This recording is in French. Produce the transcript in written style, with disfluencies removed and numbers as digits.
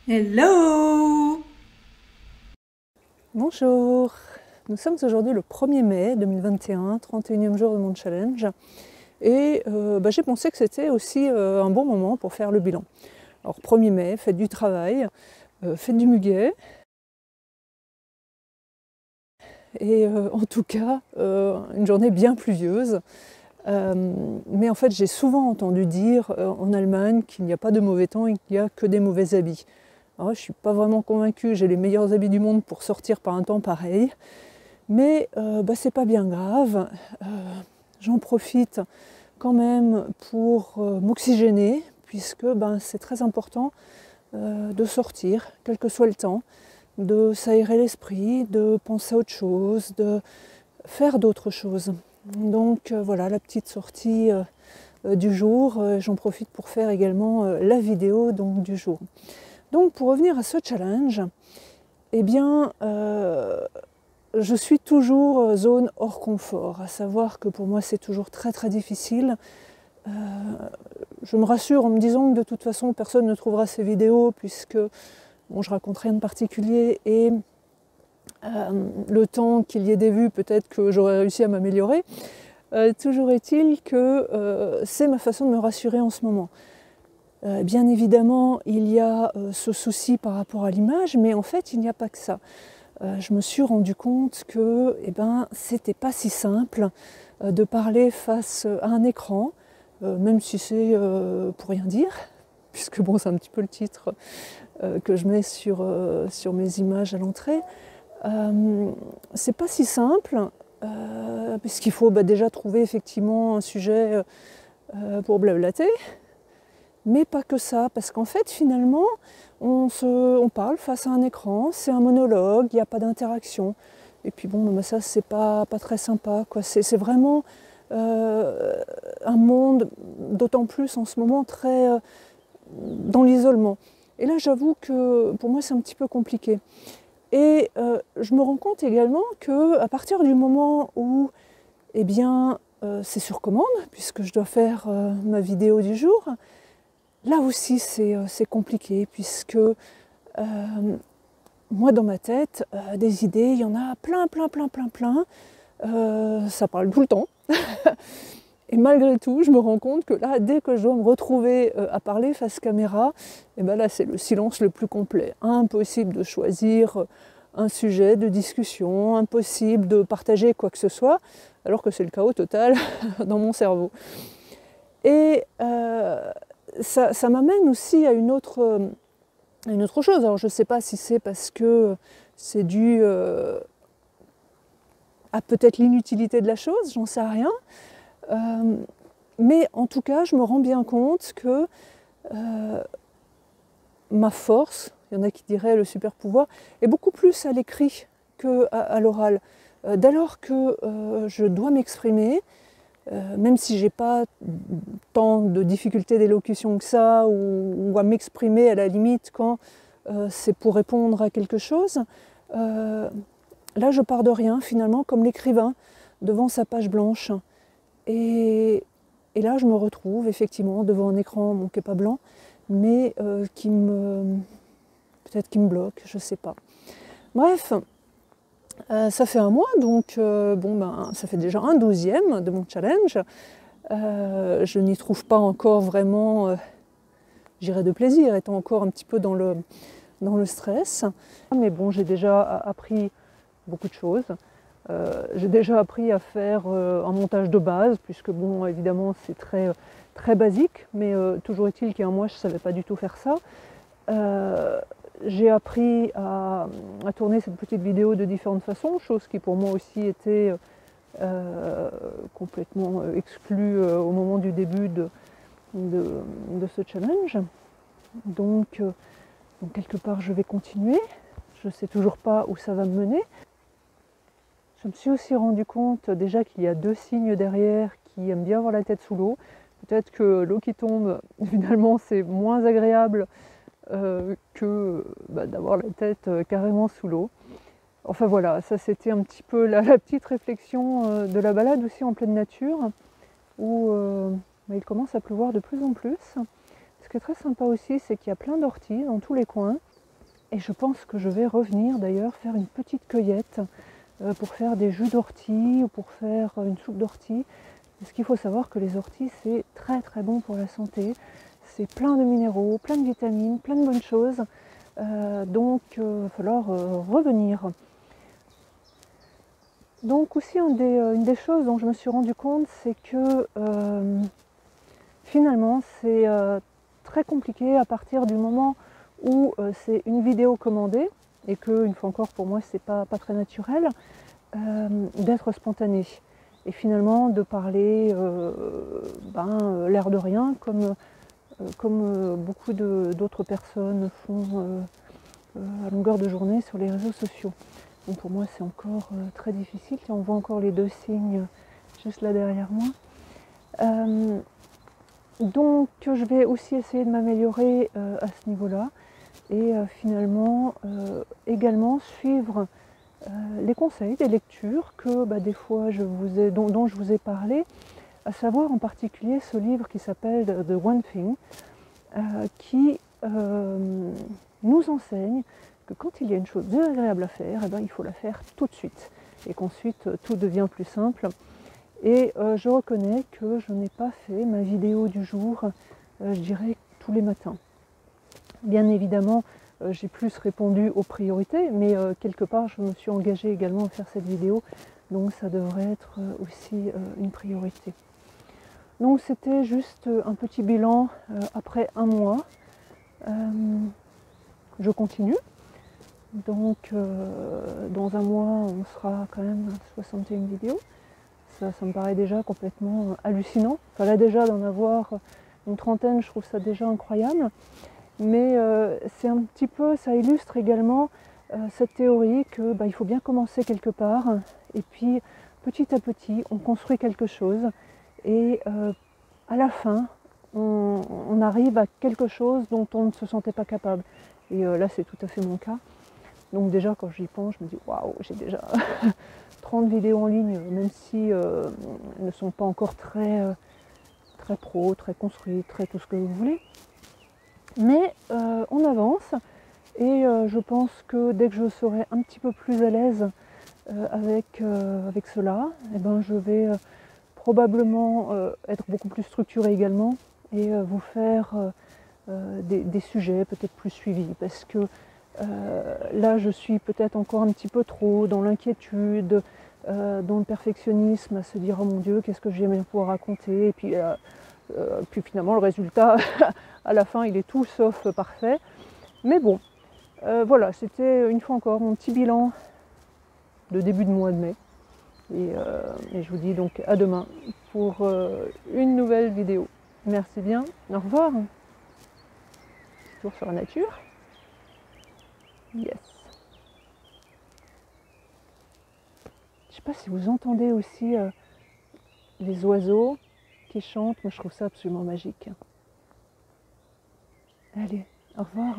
Hello! Bonjour, nous sommes aujourd'hui le 1er mai 2021, 31e jour de mon challenge et j'ai pensé que c'était aussi un bon moment pour faire le bilan. Alors 1er mai, fête du travail, fête du muguet et en tout cas une journée bien pluvieuse. Mais en fait j'ai souvent entendu dire en Allemagne qu'il n'y a pas de mauvais temps et qu'il n'y a que des mauvais habits. Alors, je ne suis pas vraiment convaincue, j'ai les meilleurs habits du monde pour sortir par un temps pareil. Mais c'est pas bien grave, j'en profite quand même pour m'oxygéner, puisque c'est très important de sortir, quel que soit le temps, de s'aérer l'esprit, de penser à autre chose, de faire d'autres choses. Donc voilà la petite sortie du jour, j'en profite pour faire également la vidéo donc, du jour. Donc pour revenir à ce challenge, eh bien je suis toujours zone hors confort, à savoir que pour moi c'est toujours très difficile. Je me rassure en me disant que de toute façon personne ne trouvera ces vidéos puisque je raconte rien de particulier et le temps qu'il y ait des vues peut-être que j'aurais réussi à m'améliorer. Toujours est-il que c'est ma façon de me rassurer en ce moment. Bien évidemment il y a ce souci par rapport à l'image, mais en fait il n'y a pas que ça. Je me suis rendu compte que c'était pas si simple de parler face à un écran, même si c'est pour rien dire, puisque c'est un petit peu le titre que je mets sur mes images à l'entrée. C'est pas si simple, puisqu'il faut déjà trouver effectivement un sujet pour blablater, mais pas que ça, parce qu'en fait finalement on parle face à un écran, c'est un monologue, il n'y a pas d'interaction. Et puis ça c'est pas très sympa, quoi. C'est vraiment un monde, d'autant plus en ce moment, très dans l'isolement. Et là j'avoue que pour moi c'est un petit peu compliqué. Et je me rends compte également qu'à partir du moment où c'est sur commande, puisque je dois faire ma vidéo du jour, là aussi c'est compliqué, puisque moi dans ma tête, des idées, il y en a plein. Ça parle tout le temps. Et malgré tout, je me rends compte que là, dès que je dois me retrouver à parler face caméra, là c'est le silence le plus complet. Impossible de choisir un sujet de discussion, impossible de partager quoi que ce soit, alors que c'est le chaos total dans mon cerveau. Et ça m'amène aussi à une autre chose. Alors je ne sais pas si c'est parce que c'est dû à peut-être l'inutilité de la chose, j'en sais rien. Mais en tout cas, je me rends bien compte que ma force, il y en a qui diraient le super pouvoir, est beaucoup plus à l'écrit qu'à l'oral. Dès lors que je dois m'exprimer, même si j'ai pas tant de difficultés d'élocution que ça, ou à m'exprimer à la limite quand c'est pour répondre à quelque chose, là je pars de rien finalement, comme l'écrivain devant sa page blanche. Et là je me retrouve effectivement devant un écran qui n'est pas blanc, mais peut-être qui me bloque, je sais pas. Bref, ça fait un mois, donc ça fait déjà un 12e de mon challenge. Je n'y trouve pas encore vraiment, de plaisir, étant encore un petit peu dans le stress. Mais j'ai déjà appris beaucoup de choses. J'ai déjà appris à faire un montage de base, puisque évidemment c'est très basique, mais toujours est-il qu'il y a un mois je ne savais pas du tout faire ça. J'ai appris à tourner cette petite vidéo de différentes façons, chose qui pour moi aussi était complètement exclue au moment du début de ce challenge. Donc quelque part je vais continuer, je ne sais toujours pas où ça va me mener. Je me suis aussi rendu compte déjà qu'il y a 2 cygnes derrière qui aiment bien avoir la tête sous l'eau. Peut-être que l'eau qui tombe, finalement c'est moins agréable que d'avoir la tête carrément sous l'eau. Enfin voilà, ça c'était un petit peu la petite réflexion de la balade aussi en pleine nature, où il commence à pleuvoir de plus en plus. Ce qui est très sympa aussi, c'est qu'il y a plein d'orties dans tous les coins. Et je pense que je vais revenir d'ailleurs faire une petite cueillette pour faire des jus d'ortie ou pour faire une soupe d'ortie. Parce qu'il faut savoir que les orties, c'est très très bon pour la santé. C'est plein de minéraux, plein de vitamines, plein de bonnes choses. Donc il va falloir revenir. Donc aussi une des choses dont je me suis rendu compte, c'est que finalement c'est très compliqué à partir du moment où c'est une vidéo commandée et que, une fois encore, pour moi c'est pas très naturel, d'être spontané et finalement de parler l'air de rien comme beaucoup d'autres personnes font à longueur de journée sur les réseaux sociaux. Donc pour moi c'est encore très difficile. On voit encore les deux signes juste là derrière moi. Donc je vais aussi essayer de m'améliorer à ce niveau-là et finalement également suivre les conseils des lectures que des fois dont je vous ai parlé, à savoir en particulier ce livre qui s'appelle The One Thing, qui nous enseigne que quand il y a une chose désagréable à faire, il faut la faire tout de suite et qu'ensuite tout devient plus simple. Et je reconnais que je n'ai pas fait ma vidéo du jour, je dirais, tous les matins. Bien évidemment, j'ai plus répondu aux priorités, mais quelque part, je me suis engagée également à faire cette vidéo, donc ça devrait être aussi une priorité. Donc c'était juste un petit bilan après un mois. Je continue. Donc dans un mois, on sera quand même à 61 vidéos. Ça me paraît déjà complètement hallucinant. Enfin là déjà d'en avoir une trentaine, je trouve ça déjà incroyable. Mais c'est un petit peu, ça illustre également cette théorie que il faut bien commencer quelque part et puis petit à petit on construit quelque chose et à la fin on arrive à quelque chose dont on ne se sentait pas capable. Et là c'est tout à fait mon cas. Donc déjà quand j'y pense, je me dis waouh, j'ai déjà 30 vidéos en ligne, même si elles ne sont pas encore très pro, très construites, très tout ce que vous voulez. Mais on avance et je pense que dès que je serai un petit peu plus à l'aise avec cela, je vais probablement être beaucoup plus structurée également et vous faire des sujets peut-être plus suivis, parce que là je suis peut-être encore un petit peu trop dans l'inquiétude, dans le perfectionnisme, à se dire oh mon Dieu, qu'est-ce que je vais bien pouvoir raconter, et puis finalement le résultat à la fin il est tout sauf parfait. Mais bon, voilà, c'était une fois encore mon petit bilan de début de mois de mai. Et je vous dis donc à demain pour une nouvelle vidéo. Merci bien, au revoir. Tour sur la nature. Yes. Je ne sais pas si vous entendez aussi les oiseaux qui chantent. Moi je trouve ça absolument magique. Allez, au revoir.